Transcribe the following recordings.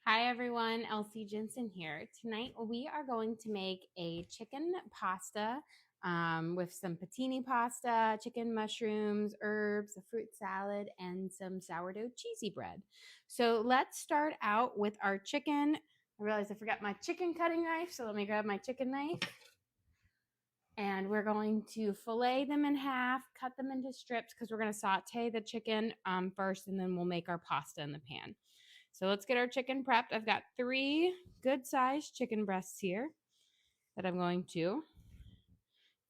Hi everyone, Elsie Jensen here. Tonight we are going to make a chicken pasta with some pettini pasta, chicken mushrooms, herbs, a fruit salad, and some sourdough cheesy bread. So let's start out with our chicken. I realized I forgot my chicken cutting knife, so let me grab my chicken knife. And we're going to fillet them in half, cut them into strips because we're going to saute the chicken first, and then we'll make our pasta in the pan. So let's get our chicken prepped. I've got 3 good-sized chicken breasts here that I'm going to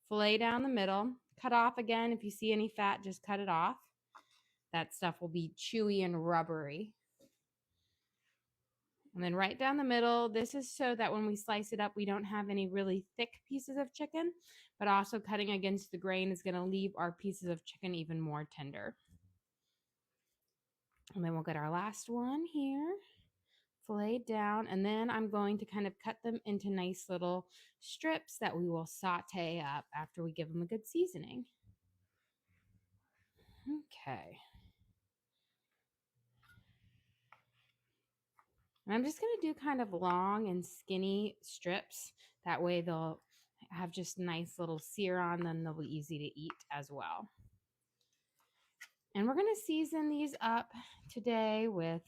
fillet down the middle. Cut off again. If you see any fat, just cut it off. That stuff will be chewy and rubbery. And then right down the middle, this is so that when we slice it up, we don't have any really thick pieces of chicken, but also cutting against the grain is going to leave our pieces of chicken even more tender. And then we'll get our last one here, filleted down, and then I'm going to kind of cut them into nice little strips that we will saute up after we give them a good seasoning. Okay. And I'm just going to do kind of long and skinny strips. That way they'll have just nice little sear on them. They'll be easy to eat as well. And we're going to season these up today with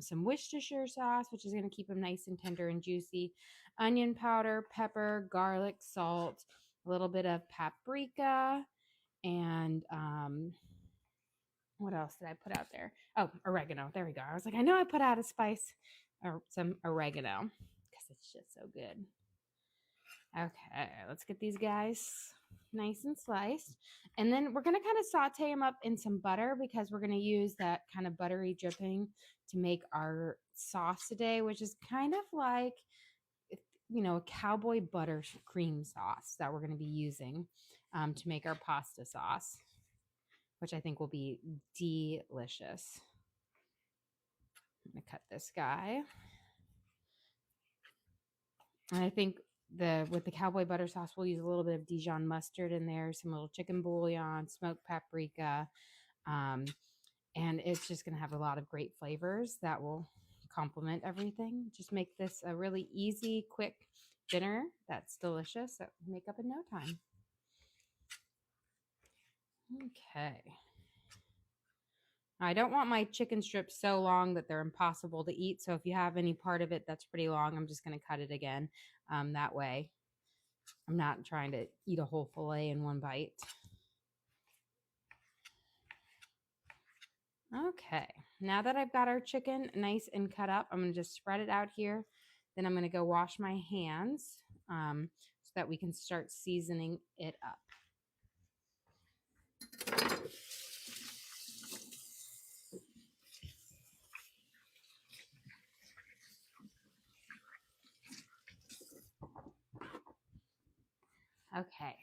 some Worcestershire sauce, which is going to keep them nice and tender and juicy, onion powder, pepper, garlic, salt, a little bit of paprika, and what else did I put out there? Oh, oregano. There we go. I was like, I know I put out a spice or some oregano because it's just so good. Okay, let's get these guys nice and sliced. And then we're going to kind of saute them up in some butter because we're going to use that kind of buttery dripping to make our sauce today, which is kind of like, a Cowboy butter cream sauce that we're going to be using to make our pasta sauce, which I think will be delicious. I'm going to cut this guy. And I think with the Cowboy butter sauce, we'll use a little bit of Dijon mustard in there, some little chicken bouillon, smoked paprika, and it's just going to have a lot of great flavors that will complement everything. Just make this a really easy, quick dinner that's delicious that will make up in no time. Okay. I don't want my chicken strips so long that they're impossible to eat. So if you have any part of it that's pretty long, I'm just going to cut it again. That way I'm not trying to eat a whole fillet in one bite. Okay, now that I've got our chicken nice and cut up, I'm going to just spread it out here. Then I'm going to go wash my hands so that we can start seasoning it up. Okay,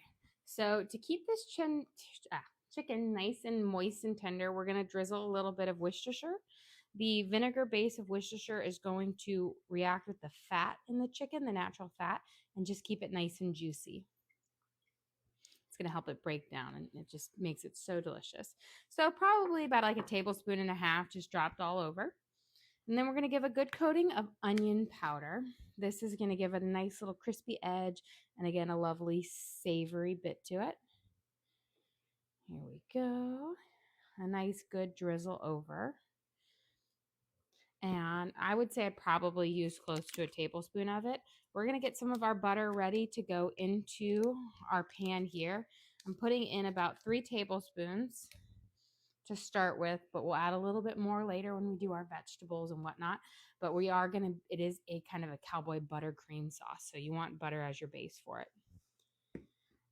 so to keep this chicken nice and moist and tender, we're going to drizzle a little bit of Worcestershire. The vinegar base of Worcestershire is going to react with the fat in the chicken, the natural fat, and just keep it nice and juicy. It's going to help it break down, and it just makes it so delicious. So probably about like a tablespoon and a half just dropped all over. And then we're going to give a good coating of onion powder. This is going to give it a nice little crispy edge and, again, a lovely savory bit to it. Here we go. A nice good drizzle over. And I would say I'd probably use close to a tablespoon of it. We're going to get some of our butter ready to go into our pan here. I'm putting in about 3 tablespoons to start with, but we'll add a little bit more later when we do our vegetables and whatnot. But it is a kind of a Cowboy butter cream sauce, so you want butter as your base for it.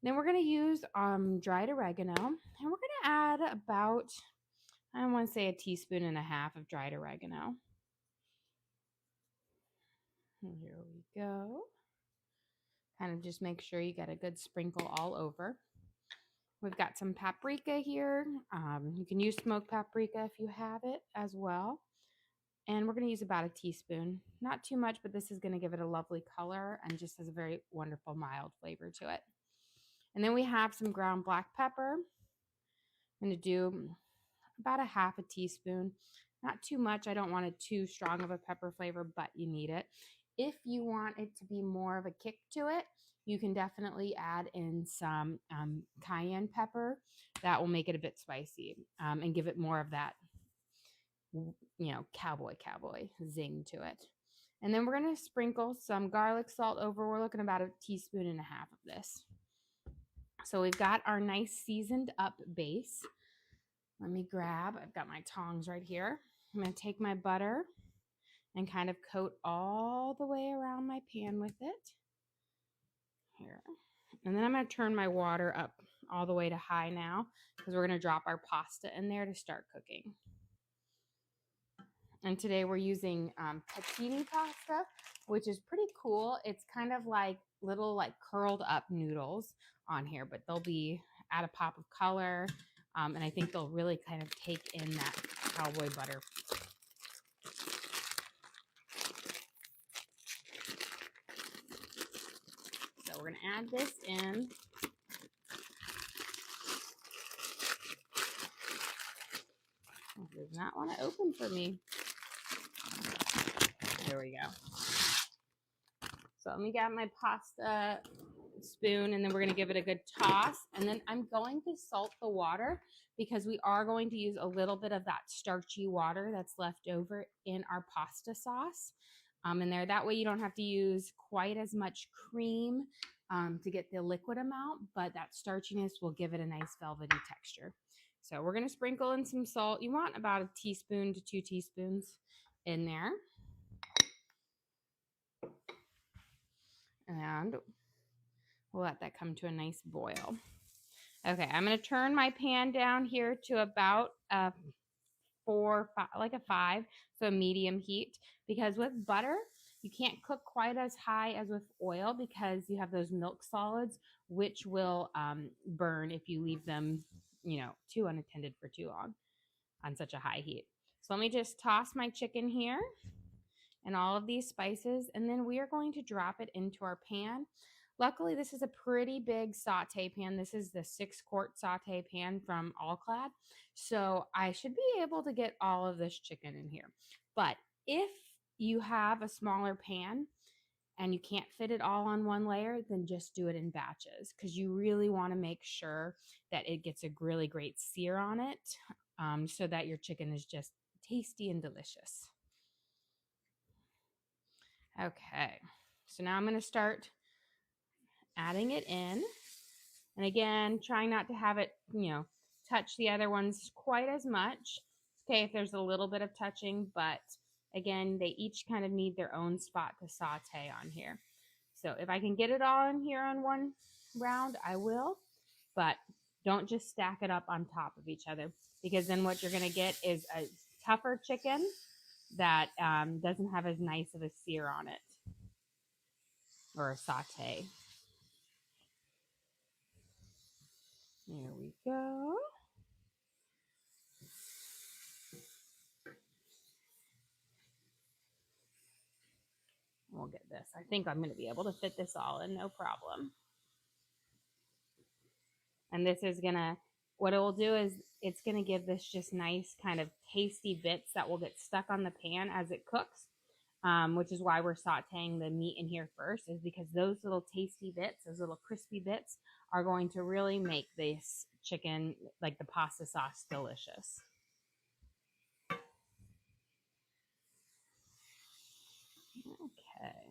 Then we're going to use dried oregano, and we're going to add about, I want to say, 1.5 teaspoons of dried oregano. And here we go. Kind of just make sure you get a good sprinkle all over. We've got some paprika here. You can use smoked paprika if you have it as well. And we're going to use about 1 teaspoon. Not too much, but this is going to give it a lovely color and just has a very wonderful mild flavor to it. And then we have some ground black pepper. I'm going to do about 1/2 teaspoon. Not too much. I don't want it too strong of a pepper flavor, but you need it. If you want it to be more of a kick to it, you can definitely add in some cayenne pepper. That will make it a bit spicy and give it more of that, cowboy zing to it. And then we're going to sprinkle some garlic salt over. We're looking about 1.5 teaspoons of this. So we've got our nice seasoned up base. Let me I've got my tongs right here. I'm going to take my butter and kind of coat all the way around my pan with it. Here. And then I'm going to turn my water up all the way to high now because we're going to drop our pasta in there to start cooking. And today we're using pettini pasta, which is pretty cool. It's kind of like little curled up noodles on here, but they'll be add a pop of color. And I think they'll really kind of take in that cowboy butter. So we're going to add this in. It does not want to open for me. There we go. So let me get my pasta spoon, and then we're going to give it a good toss. And then I'm going to salt the water because we are going to use a little bit of that starchy water that's left over in our pasta sauce in there. That way you don't have to use quite as much cream to get the liquid amount, but that starchiness will give it a nice velvety texture. So we're going to sprinkle in some salt. You want about 1 teaspoon to 2 teaspoons in there. And we'll let that come to a nice boil. Okay, I'm going to turn my pan down here to about 5, so medium heat, because with butter, you can't cook quite as high as with oil because you have those milk solids, which will burn if you leave them, too unattended for too long on such a high heat. So let me just toss my chicken here and all of these spices, and then we are going to drop it into our pan. Luckily, this is a pretty big saute pan. This is the 6-quart saute pan from All-Clad. So I should be able to get all of this chicken in here. But if you have a smaller pan and you can't fit it all on one layer, then just do it in batches because you really want to make sure that it gets a really great sear on it so that your chicken is just tasty and delicious. Okay, so now I'm going to start adding it in. And again, trying not to have it, touch the other ones quite as much. Okay, if there's a little bit of touching, but again, they each kind of need their own spot to saute on here. So if I can get it all in here on one round, I will. But don't just stack it up on top of each other because then what you're going to get is a tougher chicken that doesn't have as nice of a sear on it or a saute. There we go. We'll get this. I think I'm going to be able to fit this all in, no problem. And this is going to, what it will do is it's going to give this just nice kind of tasty bits that will get stuck on the pan as it cooks, which is why we're sauteing the meat in here first, is because those little tasty bits, those little crispy bits are going to really make this chicken, like the pasta sauce, delicious. Okay.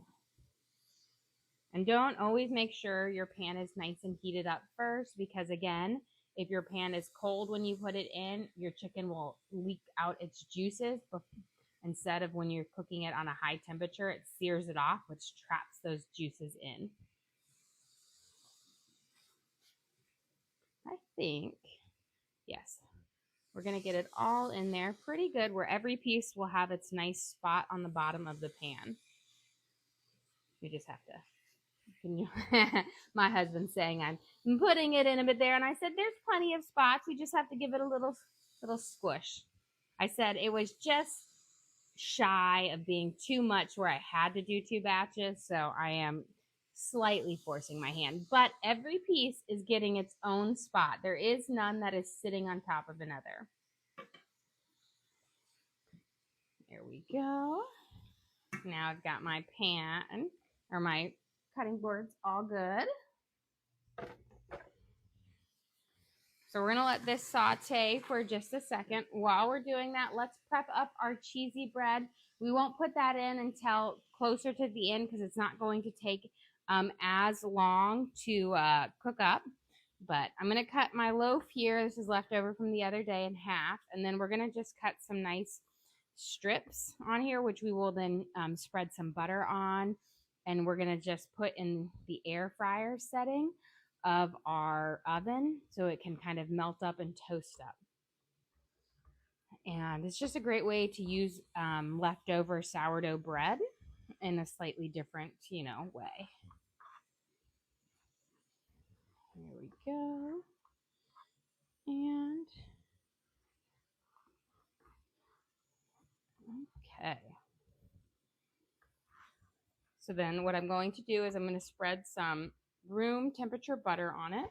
And don't always make sure your pan is nice and heated up first because, again, if your pan is cold when you put it in, your chicken will leak out its juices instead of when you're cooking it on a high temperature, it sears it off, which traps those juices in. I think, yes, we're going to get it all in there pretty good where every piece will have its nice spot on the bottom of the pan. You just have to. My husband's saying I'm putting it in a bit there, and I said there's plenty of spots. We just have to give it a little squish. I said it was just shy of being too much where I had to do 2 batches, so I am slightly forcing my hand. But every piece is getting its own spot. There is none that is sitting on top of another. Here we go. Now I've got my pan or my cutting boards all good. So we're gonna let this saute for just a second. While we're doing that, let's prep up our cheesy bread. We won't put that in until closer to the end because it's not going to take as long to cook up. But I'm gonna cut my loaf here. This is left over from the other day in half. And then we're gonna just cut some nice strips on here, which we will then spread some butter on. And we're gonna just put in the air fryer setting of our oven so it can kind of melt up and toast up. And it's just a great way to use leftover sourdough bread in a slightly different, way. There we go. And okay. So then what I'm going to do is I'm going to spread some room temperature butter on it.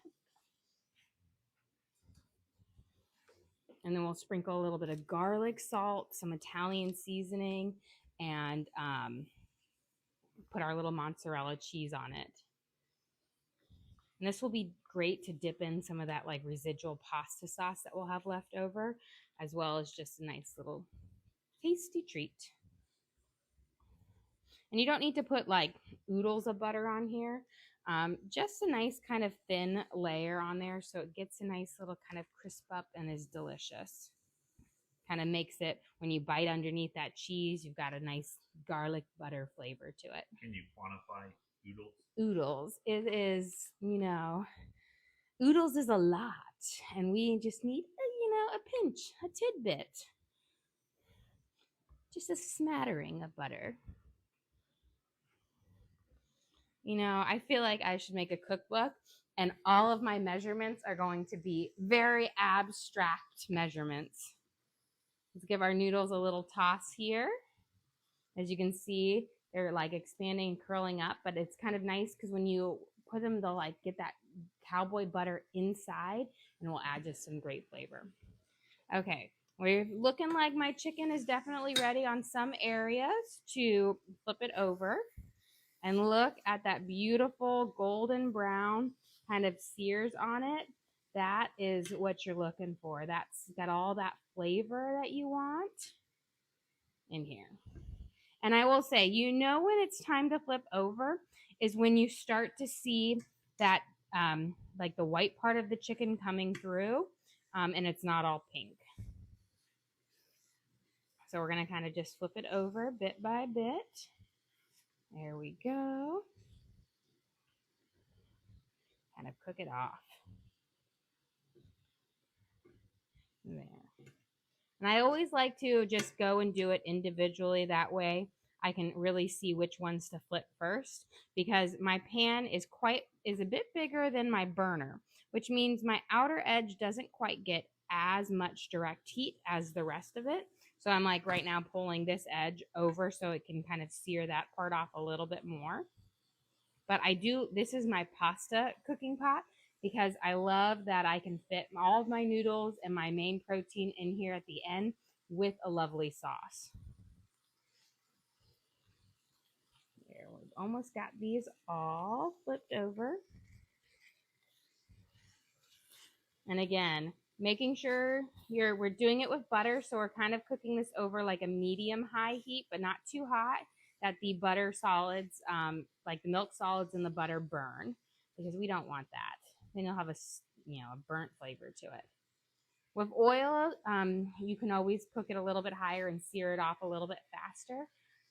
And then we'll sprinkle a little bit of garlic salt, some Italian seasoning, and put our little mozzarella cheese on it. And this will be great to dip in some of that like residual pasta sauce that we'll have left over, as well as just a nice little tasty treat. And you don't need to put like oodles of butter on here. Just a nice kind of thin layer on there so it gets a nice little kind of crisp up and is delicious. Kind of makes it, when you bite underneath that cheese, you've got a nice garlic butter flavor to it. Can you quantify oodles? Oodles. It is, oodles is a lot. And we just need, a pinch, a tidbit. Just a smattering of butter. I feel like I should make a cookbook and all of my measurements are going to be very abstract measurements. Let's give our noodles a little toss here. As you can see, they're like expanding and curling up, but it's kind of nice because when you put them, they'll like get that cowboy butter inside and will add just some great flavor. Okay, we're looking like my chicken is definitely ready on some areas to flip it over. And look at that beautiful golden brown kind of sears on it. That is what you're looking for. That's got all that flavor that you want in here. And I will say, when it's time to flip over is when you start to see that like the white part of the chicken coming through and it's not all pink. So we're going to kind of just flip it over bit by bit. There we go. Kind of cook it off. There. And I always like to just go and do it individually. That way I can really see which ones to flip first, because my pan is a bit bigger than my burner, which means my outer edge doesn't quite get as much direct heat as the rest of it. So I'm like right now pulling this edge over so it can kind of sear that part off a little bit more. But this is my pasta cooking pot because I love that I can fit all of my noodles and my main protein in here at the end with a lovely sauce. There, we've almost got these all flipped over. And again, making sure we're doing it with butter, so we're kind of cooking this over like a medium-high heat, but not too hot, that the butter solids, like the milk solids in the butter burn, because we don't want that. Then you'll have a burnt flavor to it. With oil, you can always cook it a little bit higher and sear it off a little bit faster.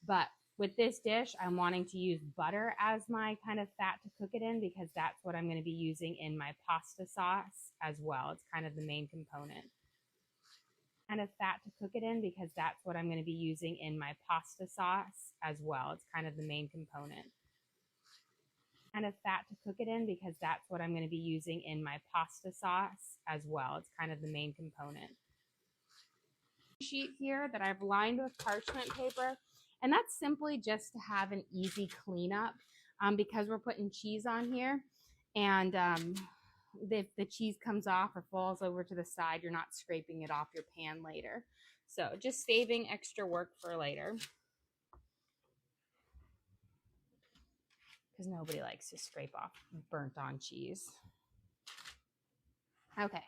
But with this dish, I'm wanting to use butter as my kind of fat to cook it in because that's what I'm going to be using in my pasta sauce as well. It's kind of the main component. Kind of fat to cook it in because that's what I'm going to be using in my pasta sauce as well. It's kind of the main component. Kind of fat to cook it in because that's what I'm going to be using in my pasta sauce as well. It's kind of the main component. Sheet here that I've lined with parchment paper, and that's simply just to have an easy cleanup because we're putting cheese on here, and if the cheese comes off or falls over to the side, you're not scraping it off your pan later. So just saving extra work for later. Because nobody likes to scrape off burnt on cheese. Okay.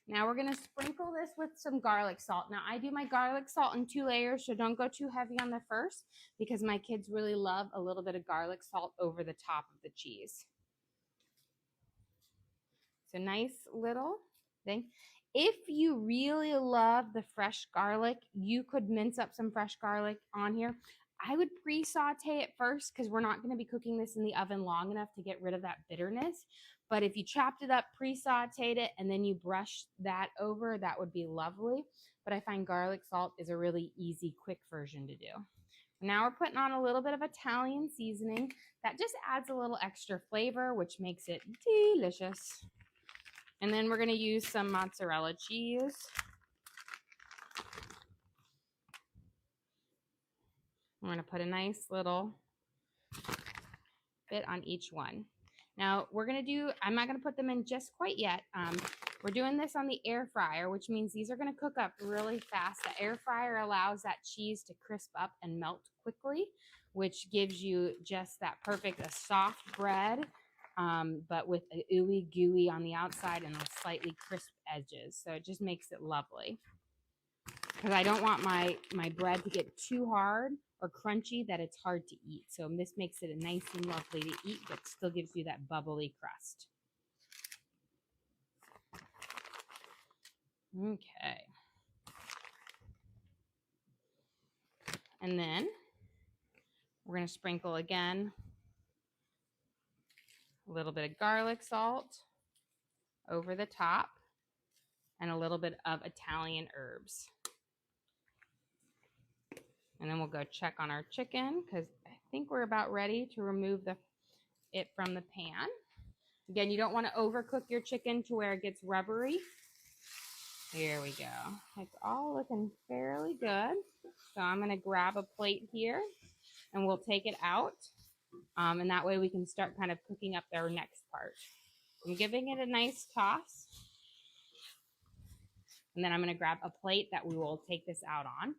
Now we're going to sprinkle this with some garlic salt. Now I do my garlic salt in 2 layers, so don't go too heavy on the first because my kids really love a little bit of garlic salt over the top of the cheese. So nice little thing. If you really love the fresh garlic, you could mince up some fresh garlic on here. I would pre-saute it first because we're not going to be cooking this in the oven long enough to get rid of that bitterness. But if you chopped it up, pre-sauteed it, and then you brush that over, that would be lovely. But I find garlic salt is a really easy, quick version to do. Now we're putting on a little bit of Italian seasoning. That just adds a little extra flavor, which makes it delicious. And then we're going to use some mozzarella cheese. I'm going to put a nice little bit on each one. Now we're going to do, I'm not going to put them in just quite yet. We're doing this on the air fryer, which means these are going to cook up really fast. The air fryer allows that cheese to crisp up and melt quickly, which gives you just that perfect, a soft bread, but with an ooey gooey on the outside and slightly crisp edges. So it just makes it lovely. Because I don't want my bread to get too hard or crunchy that it's hard to eat. So this makes it nice and lovely to eat, but still gives you that bubbly crust. Okay. And then we're going to sprinkle again a little bit of garlic salt over the top and a little bit of Italian herbs. And then we'll go check on our chicken because I think we're about ready to remove it from the pan. Again, you don't want to overcook your chicken to where it gets rubbery. Here we go. It's all looking fairly good. So I'm going to grab a plate here and we'll take it out. And that way we can start kind of cooking up our next part. I'm giving it a nice toss. And then I'm going to grab a plate that we will take this out on.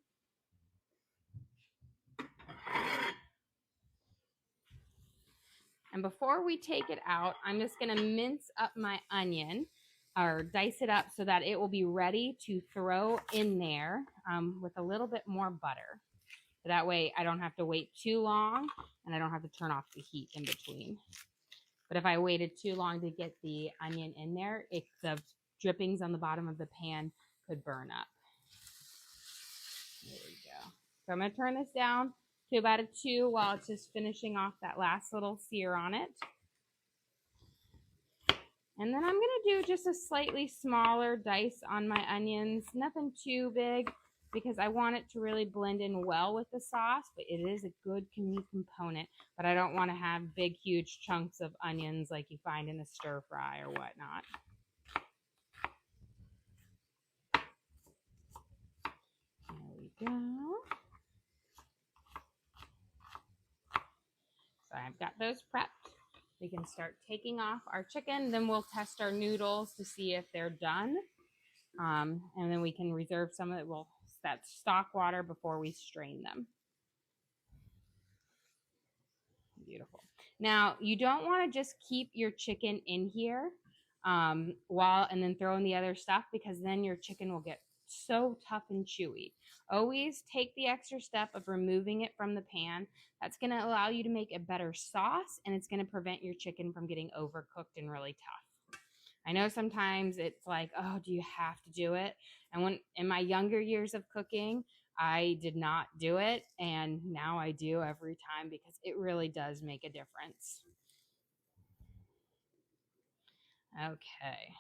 And before we take it out, I'm just going to mince up my onion or dice it up so that it will be ready to throw in there with a little bit more butter. So that way I don't have to wait too long and I don't have to turn off the heat in between. But if I waited too long to get the onion in there, the drippings on the bottom of the pan could burn up. There we go. So I'm going to turn this down to about a 2 while it's just finishing off that last little sear on it. And then I'm going to do just a slightly smaller dice on my onions, nothing too big because I want it to really blend in well with the sauce, but it is a good meat component, but I don't want to have big, huge chunks of onions like you find in a stir fry or whatnot. There we go. So I've got those prepped. We can start taking off our chicken. Then we'll test our noodles to see if they're done. And then we can reserve some of it. That's stock water before we strain them. Beautiful. Now, you don't want to just keep your chicken in here and then throw in the other stuff because then your chicken will get so tough and chewy. Always take the extra step of removing it from the pan. That's going to allow you to make a better sauce and it's going to prevent your chicken from getting overcooked and really tough. I know sometimes it's like, oh, do you have to do it? And when in my younger years of cooking, I did not do it. And now I do every time because it really does make a difference. Okay.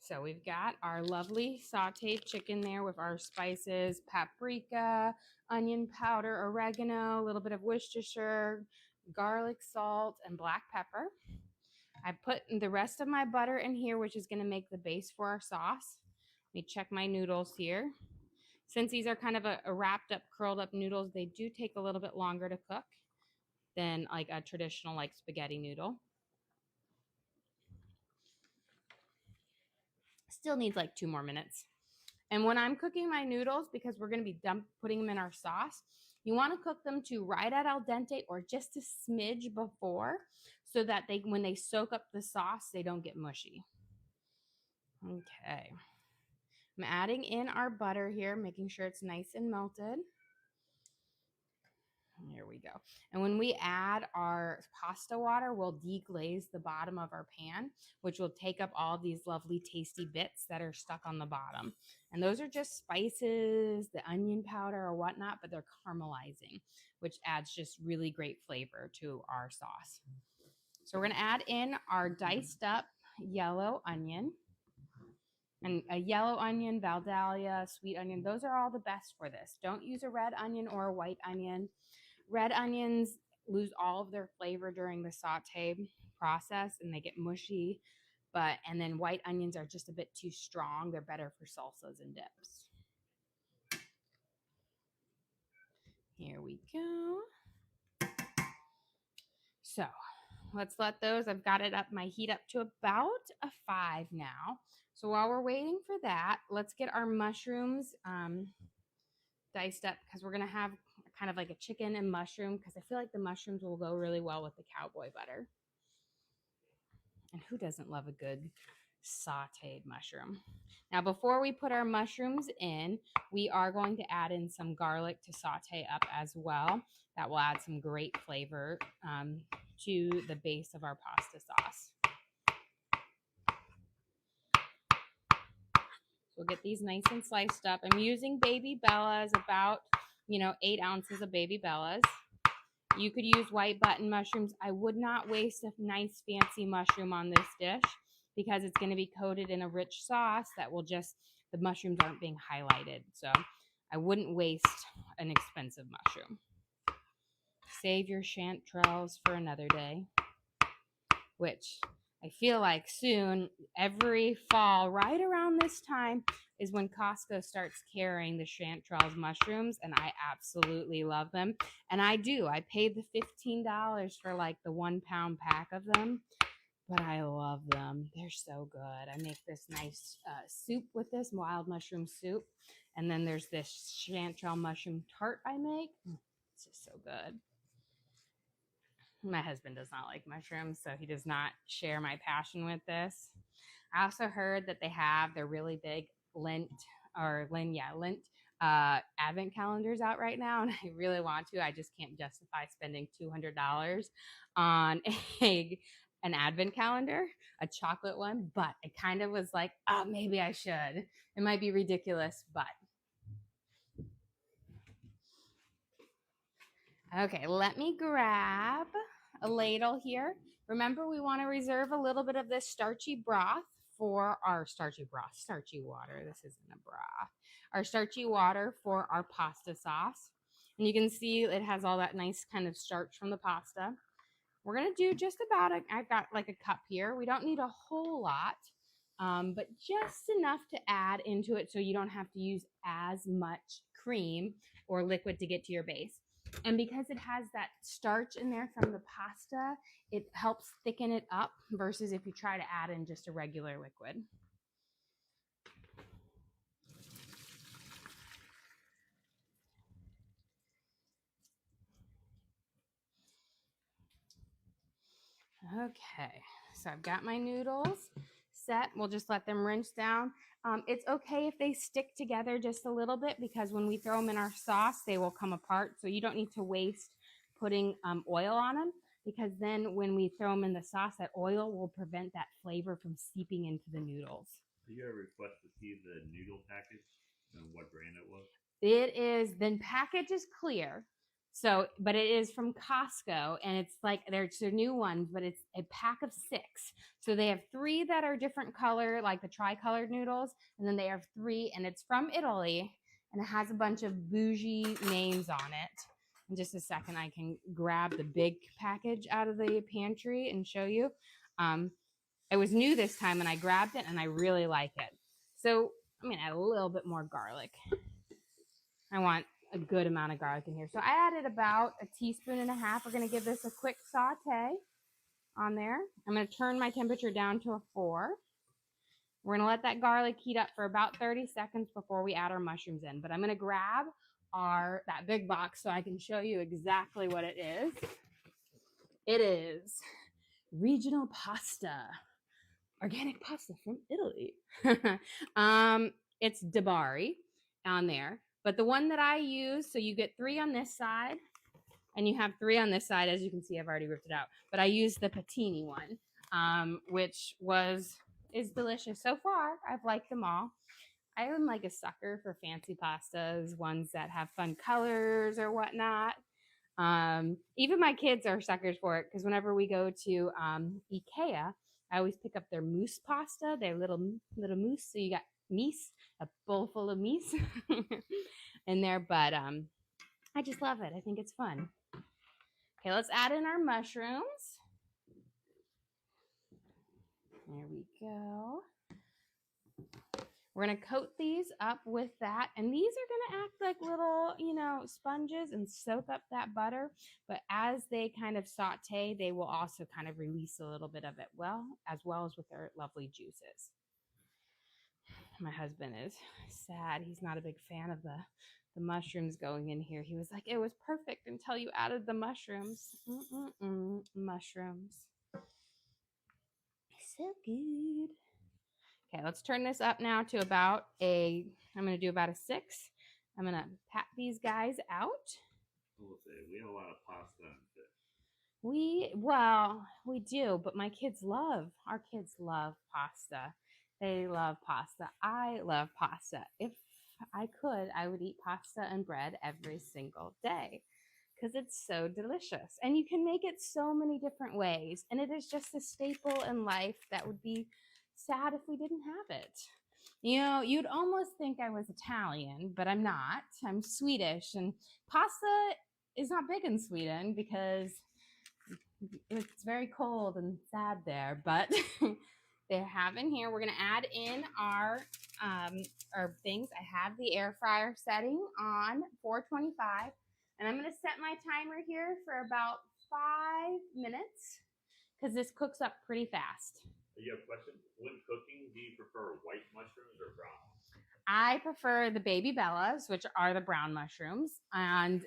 So we've got our lovely sauteed chicken there with our spices, paprika, onion powder, oregano, a little bit of Worcestershire, garlic salt, and black pepper. I put the rest of my butter in here, which is going to make the base for our sauce. Let me check my noodles here. Since these are kind of a wrapped up, curled up noodles, they do take a little bit longer to cook than like a traditional like spaghetti noodle. Still needs like 2 more minutes. And when I'm cooking my noodles, because we're going to be putting them in our sauce, you want to cook them to right at al dente or just a smidge before, so that when they soak up the sauce, they don't get mushy. Okay. I'm adding in our butter here, making sure it's nice and melted. Here we go. And when we add our pasta water, we'll deglaze the bottom of our pan, which will take up all these lovely tasty bits that are stuck on the bottom. And those are just spices, the onion powder or whatnot, but they're caramelizing, which adds just really great flavor to our sauce. So we're going to add in our diced up yellow onion. And a yellow onion, Valdalia, sweet onion, those are all the best for this. Don't use a red onion or a white onion. Red onions lose all of their flavor during the saute process and they get mushy. And then white onions are just a bit too strong. They're better for salsas and dips. Here we go. So let's let those, I've got it up, my heat up to about a 5 now. So while we're waiting for that, let's get our mushrooms diced up, because we're going to have kind of like a chicken and mushroom, because I feel like the mushrooms will go really well with the cowboy butter. And who doesn't love a good sauteed mushroom? Now, before we put our mushrooms in, we are going to add in some garlic to saute up as well. That will add some great flavor to the base of our pasta sauce. So we'll get these nice and sliced up. I'm using baby bellas, about 8 ounces of baby bellas. You could use white button mushrooms. I would not waste a nice fancy mushroom on this dish, because it's going to be coated in a rich sauce that will just, the mushrooms aren't being highlighted. So I wouldn't waste an expensive mushroom. Save your chanterelles for another day, which I feel like soon, every fall, right around this time, is when Costco starts carrying the chanterelles mushrooms, and I absolutely love them. And I do. I paid the $15 for like the 1 pound pack of them, but I love them. They're so good. I make this nice soup with this, wild mushroom soup. And then there's this chanterelle mushroom tart I make. It's just so good. My husband does not like mushrooms, so he does not share my passion with this. I also heard that they're really big Lent advent calendars out right now, and I really want to. I just can't justify spending $200 on an advent calendar, a chocolate one, but I kind of was like, oh, maybe I should. It might be ridiculous, but. Okay, let me grab a ladle here. Remember, we want to reserve a little bit of this starchy broth for our starchy water. This isn't a broth. Our starchy water for our pasta sauce. And you can see it has all that nice kind of starch from the pasta. We're going to do just about I've got like a cup here. We don't need a whole lot, but just enough to add into it so you don't have to use as much cream or liquid to get to your base. And because it has that starch in there from the pasta, it helps thicken it up versus if you try to add in just a regular liquid. Okay, so I've got my noodles set. We'll just let them rinse down. It's okay if they stick together just a little bit, because when we throw them in our sauce, they will come apart. So you don't need to waste putting oil on them, because then when we throw them in the sauce, that oil will prevent that flavor from seeping into the noodles. Did you ever request to see the noodle package and what brand it was? The package is clear. So, but it is from Costco, and it's like they're new ones, but it's a pack of 6. So they have 3 that are different color, like the tri-colored noodles, and then they have 3, and it's from Italy, and it has a bunch of bougie names on it. In just a second, I can grab the big package out of the pantry and show you. It was new this time, and I grabbed it, and I really like it. So I'm going to add a little bit more garlic. I want a good amount of garlic in here. So I added about 1.5 teaspoons. We're going to give this a quick saute on there. I'm going to turn my temperature down to a 4. We're gonna let that garlic heat up for about 30 seconds before we add our mushrooms in. But I'm gonna grab that big box so I can show you exactly what it is. It is regional pasta, organic pasta from Italy. It's Dabari on there, but the one that I use, so you get 3 on this side and you have 3 on this side. As you can see, I've already ripped it out, but I use the pettini one, which is delicious. So far, I've liked them all. I am like a sucker for fancy pastas, ones that have fun colors or whatnot. Even my kids are suckers for it because whenever we go to IKEA, I always pick up their mousse pasta, their little mousse. So you got meat, a bowl full of meat in there. But I just love it. I think it's fun. Okay, let's add in our mushrooms. There we go. We're going to coat these up with that. And these are going to act like little, sponges and soak up that butter. But as they kind of saute, they will also kind of release a little bit of it as well as with their lovely juices. My husband is sad. He's not a big fan of the mushrooms going in here. He was like, it was perfect until you added the mushrooms. Mushrooms. So good. Okay, let's turn this up now to I'm going to do about a 6. I'm going to pat these guys out. We'll say we have a lot of pasta and fish. We do, but our kids love pasta. They love pasta. I love pasta. If I could, I would eat pasta and bread every single day because it's so delicious. And you can make it so many different ways. And it is just a staple in life that would be sad if we didn't have it. You'd almost think I was Italian, but I'm not. I'm Swedish, and pasta is not big in Sweden because it's very cold and sad there, but they have in here. We're going to add in our things. I have the air fryer setting on 425, and I'm going to set my timer here for about 5 minutes because this cooks up pretty fast. You have a question? When cooking, do you prefer white mushrooms or brown? I prefer the baby bellas, which are the brown mushrooms, and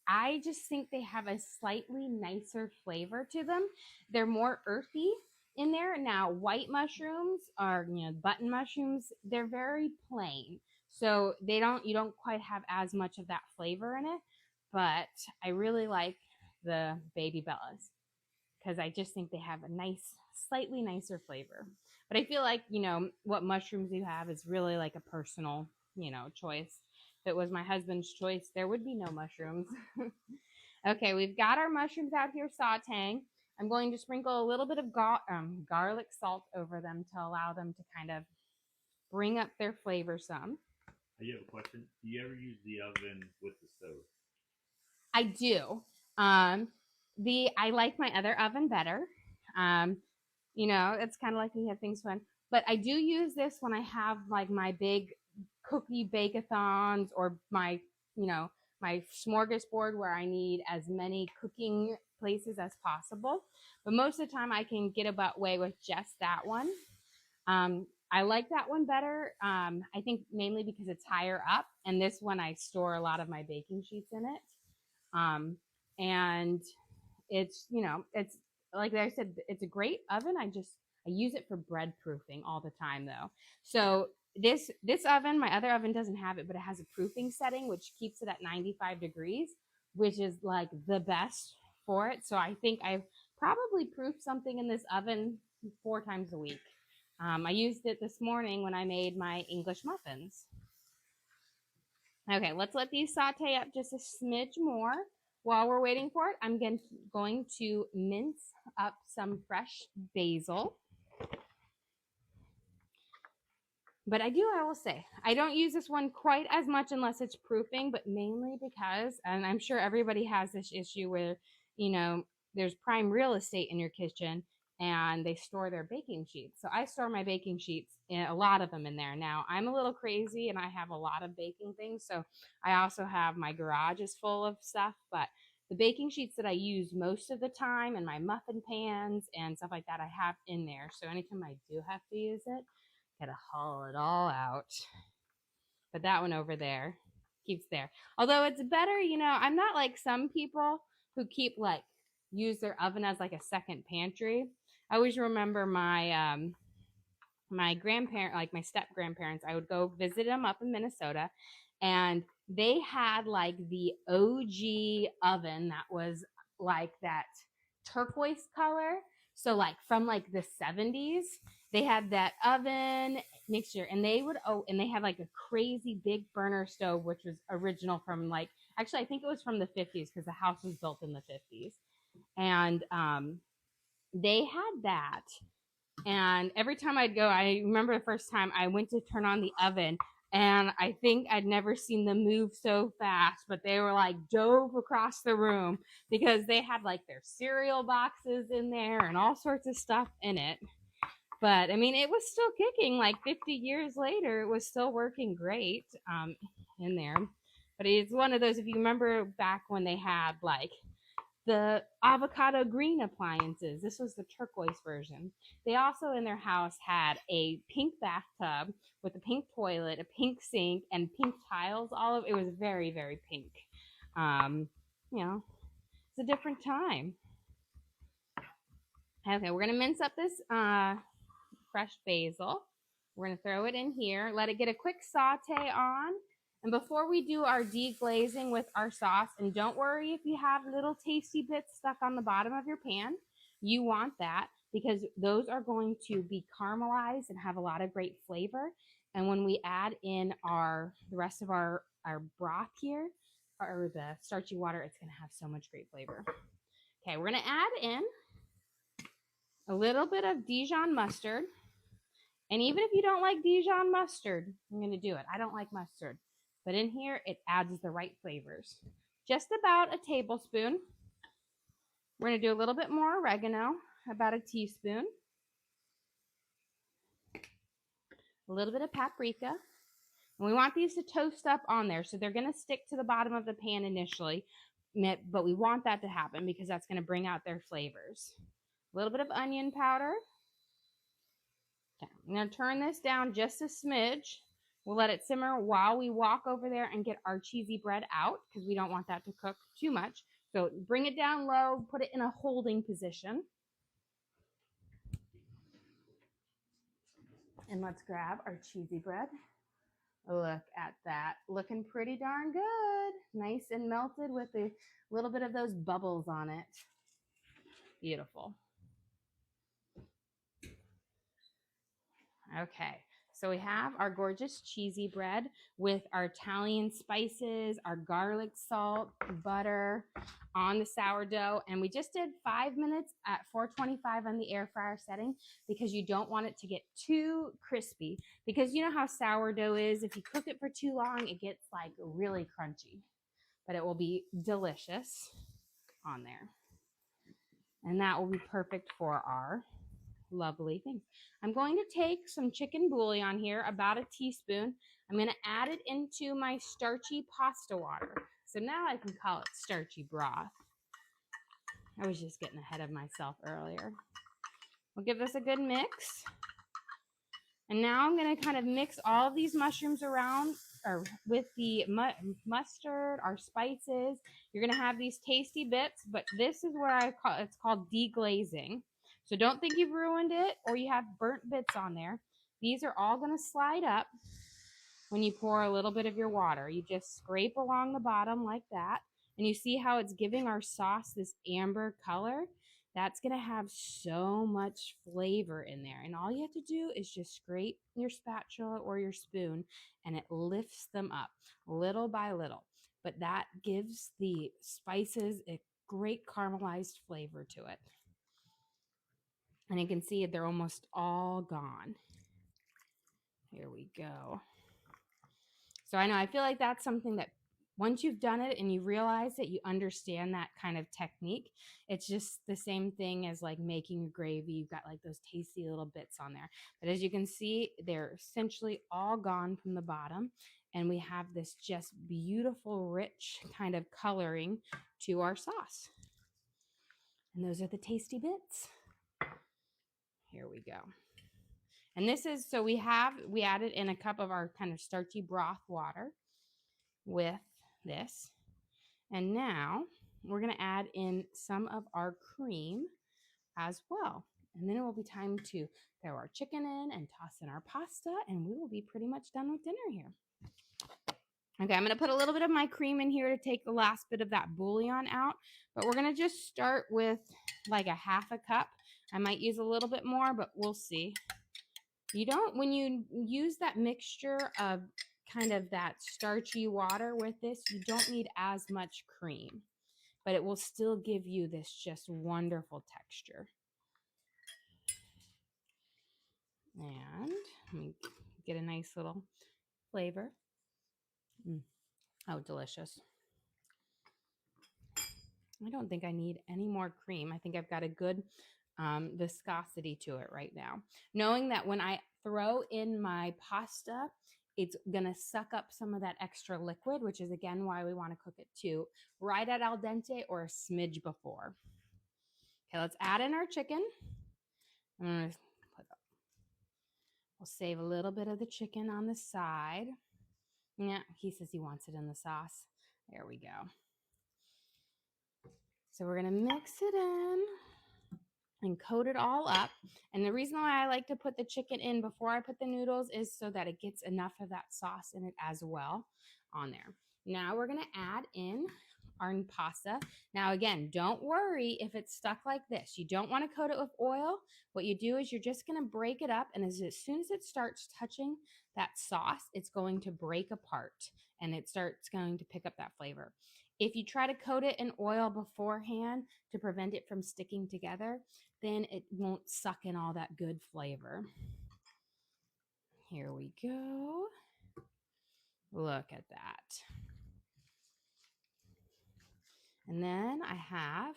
I just think they have a slightly nicer flavor to them. They're more earthy in there. Now, white mushrooms are, button mushrooms, they're very plain. So you don't quite have as much of that flavor in it, but I really like the baby bellas because I just think they have a slightly nicer flavor. But I feel like, what mushrooms you have is really like a personal, choice. If it was my husband's choice, there would be no mushrooms. Okay, we've got our mushrooms out here sauteing. I'm going to sprinkle a little bit of garlic salt over them to allow them to kind of bring up their flavor some. You have a question? Do you ever use the oven with the stove? I do. I like my other oven better. It's kind of like we have things fun. But I do use this when I have like my big cookie bake-a-thons or my smorgasbord where I need as many cooking places as possible. But most of the time I can get away with just that one. I like that one better. I think mainly because it's higher up, and this one I store a lot of my baking sheets in it. And it's like I said, it's a great oven. I use it for bread proofing all the time though. So this oven, my other oven doesn't have it, but it has a proofing setting, which keeps it at 95 degrees, which is like the best for it. So I think I've probably proofed something in this oven 4 times a week. I used it this morning when I made my English muffins. Okay, let's let these saute up just a smidge more. While we're waiting for it, I'm going to mince up some fresh basil. But I will say, I don't use this one quite as much unless it's proofing, but mainly because, and I'm sure everybody has this issue where, there's prime real estate in your kitchen and they store their baking sheets. So I store my baking sheets, a lot of them in there. Now, I'm a little crazy and I have a lot of baking things. So I also have my garage is full of stuff, but the baking sheets that I use most of the time and my muffin pans and stuff like that, I have in there. So anytime I do have to use it, Gotta haul it all out. But that one over there keeps there. Although it's better, I'm not like some people who keep like use their oven as like a second pantry. I always remember my grandparent, like my step grandparents, I would go visit them up in Minnesota, and they had like the OG oven that was like that turquoise color. So like from like the 70s, they had that oven mixture, and they had like a crazy big burner stove, which was original from like, actually I think it was from the 50s because the house was built in the 50s. And they had that, and every time I'd go, I remember the first time I went to turn on the oven, and I think I'd never seen them move so fast, but they were like dove across the room because they had like their cereal boxes in there and all sorts of stuff in it. But I mean, it was still kicking. Like 50 years later, it was still working great in there. But it's one of those, if you remember back when they had like the avocado green appliances. This was the turquoise version. They also in their house had a pink bathtub with a pink toilet, a pink sink, and pink tiles. All of it was very, very pink. It's a different time. Okay, we're gonna mince up this fresh basil. We're gonna throw it in here, let it get a quick saute on. And before we do our deglazing with our sauce, and don't worry if you have little tasty bits stuck on the bottom of your pan, you want that because those are going to be caramelized and have a lot of great flavor. And when we add in the rest of our broth here, or the starchy water, it's gonna have so much great flavor. Okay, we're gonna add in a little bit of Dijon mustard. And even if you don't like Dijon mustard, I'm gonna do it. I don't like mustard. But in here, it adds the right flavors. Just about a tablespoon. We're going to do a little bit more oregano, about a teaspoon. A little bit of paprika. And we want these to toast up on there, so they're going to stick to the bottom of the pan initially. But we want that to happen because that's going to bring out their flavors. A little bit of onion powder. Okay, I'm going to turn this down just a smidge. We'll let it simmer while we walk over there and get our cheesy bread out because we don't want that to cook too much. So bring it down low, put it in a holding position. And let's grab our cheesy bread. Look at that. Looking pretty darn good. Nice and melted with a little bit of those bubbles on it. Beautiful. Okay. So we have our gorgeous cheesy bread with our Italian spices, our garlic salt, butter on the sourdough. And we just did 5 minutes at 425 on the air fryer setting because you don't want it to get too crispy. Because you know how sourdough is. If you cook it for too long, it gets like really crunchy. But it will be delicious on there. And that will be perfect for our lovely thing. I'm going to take some chicken bouillon here, about a teaspoon. I'm going to add it into my starchy pasta water. So now I can call it starchy broth. I was just getting ahead of myself earlier. We'll give this a good mix. And now I'm going to kind of mix all of these mushrooms around with the mustard, our spices. You're going to have these tasty bits, but this is where it's called deglazing. So don't think you've ruined it or you have burnt bits on there. These are all going to slide up when you pour a little bit of your water. You just scrape along the bottom like that. And you see how it's giving our sauce this amber color? That's going to have so much flavor in there. And all you have to do is just scrape your spatula or your spoon and it lifts them up little by little. But that gives the spices a great caramelized flavor to it. And you can see they're almost all gone. Here we go. So I feel like that's something that once you've done it and you realize that you understand that kind of technique, it's just the same thing as like making a gravy. You've got like those tasty little bits on there. But as you can see, they're essentially all gone from the bottom. And we have this just beautiful, rich kind of coloring to our sauce. And those are the tasty bits. Here we go. And this is, so we added in a cup of our kind of starchy broth water with this. And now we're going to add in some of our cream as well. And then it will be time to throw our chicken in and toss in our pasta, and we will be pretty much done with dinner here. Okay, I'm going to put a little bit of my cream in here to take the last bit of that bouillon out, but we're going to just start with like a half a cup. I might use a little bit more, but we'll see. You don't, when you use that mixture of kind of that starchy water with this, you don't need as much cream, but it will still give you this just wonderful texture. And let me get a nice little flavor. Oh, delicious. I don't think I need any more cream. I think I've got a good viscosity to it right now. Knowing that when I throw in my pasta, it's going to suck up some of that extra liquid, which is, again, why we want to cook it too, right at al dente or a smidge before. Okay, let's add in our chicken. We'll save a little bit of the chicken on the side. Yeah, he says he wants it in the sauce. There we go. So we're going to mix it in and coat it all up. And the reason why I like to put the chicken in before I put the noodles is so that it gets enough of that sauce in it as well on there. Now we're going to add in our pasta. Now, again, don't worry if it's stuck like this. You don't want to coat it with oil. What you do is you're just going to break it up. And as soon as it starts touching that sauce, it's going to break apart and it starts going to pick up that flavor. If you try to coat it in oil beforehand to prevent it from sticking together, then it won't suck in all that good flavor. Here we go. Look at that. And then I have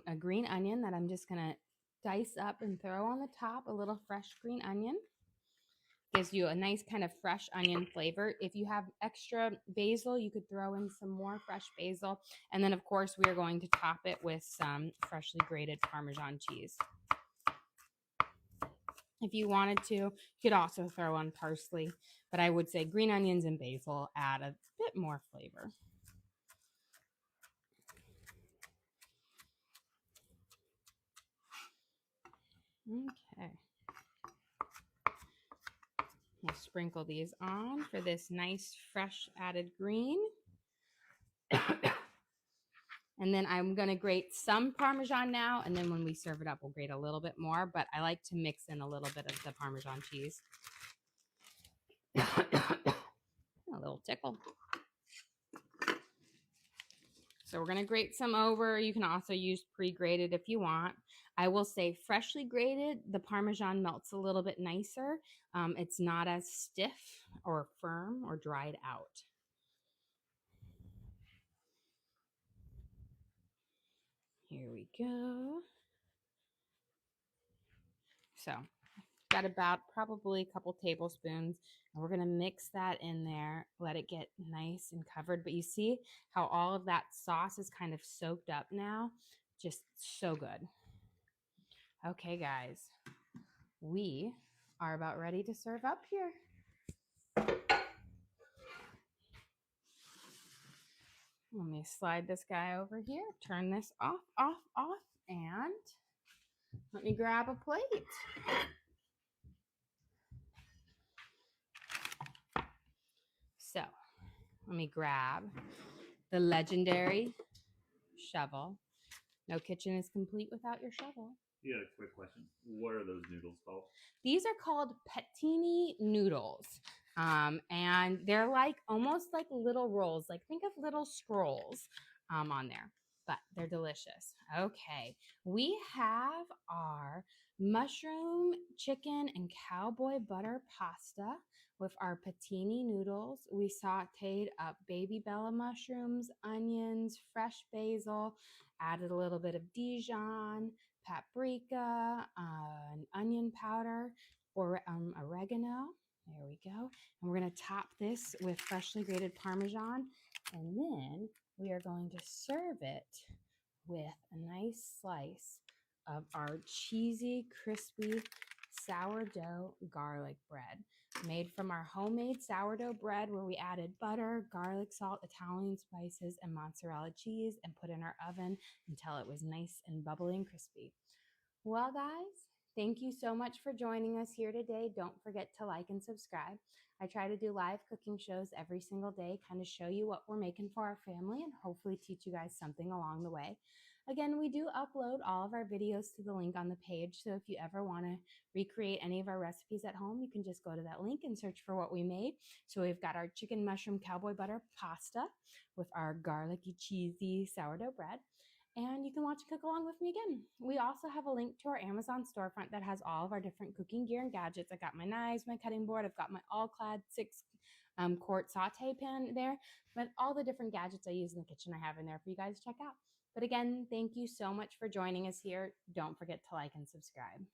a green onion that I'm just going to dice up and throw on the top, a little fresh green onion. Gives you a nice kind of fresh onion flavor. If you have extra basil, you could throw in some more fresh basil. And then, of course, we are going to top it with some freshly grated Parmesan cheese. If you wanted to, you could also throw on parsley. But I would say green onions and basil add a bit more flavor. Okay. We'll sprinkle these on for this nice, fresh added green. And then I'm going to grate some Parmesan now, and then when we serve it up, we'll grate a little bit more, but I like to mix in a little bit of the Parmesan cheese. A little tickle. So we're going to grate some over. You can also use pre-grated if you want. I will say freshly grated, the Parmesan melts a little bit nicer. It's not as stiff or firm or dried out. Here we go. So got about probably a couple tablespoons, and we're going to mix that in there, let it get nice and covered. But you see how all of that sauce is kind of soaked up now? Just so good. Okay, guys, we are about ready to serve up here. Let me slide this guy over here, turn this off, and let me grab a plate. So let me grab the legendary shovel. No kitchen is complete without your shovel. Yeah, quick question. What are those noodles called? These are called pettini noodles. And they're like almost like little rolls. Like think of little scrolls on there, but they're delicious. Okay, we have our mushroom, chicken, and cowboy butter pasta with our pettini noodles. We sauteed up baby bella mushrooms, onions, fresh basil, added a little bit of Dijon, paprika, and onion powder, or oregano. There we go. And we're going to top this with freshly grated Parmesan. And then we are going to serve it with a nice slice of our cheesy, crispy sourdough garlic bread made from our homemade sourdough bread, where we added butter, garlic, salt, Italian spices, and mozzarella cheese and put in our oven until it was nice and bubbly and crispy. Well, guys, thank you so much for joining us here today. Don't forget to like and subscribe. I try to do live cooking shows every single day, kind of show you what we're making for our family and hopefully teach you guys something along the way. Again, we do upload all of our videos to the link on the page, so if you ever want to recreate any of our recipes at home, you can just go to that link and search for what we made. So we've got our chicken mushroom cowboy butter pasta with our garlicky, cheesy sourdough bread, and you can watch and cook along with me again. We also have a link to our Amazon storefront that has all of our different cooking gear and gadgets. I got my knives, my cutting board, I've got my all-clad 6-quart saute pan there, but all the different gadgets I use in the kitchen I have in there for you guys to check out. But again, thank you so much for joining us here. Don't forget to like and subscribe.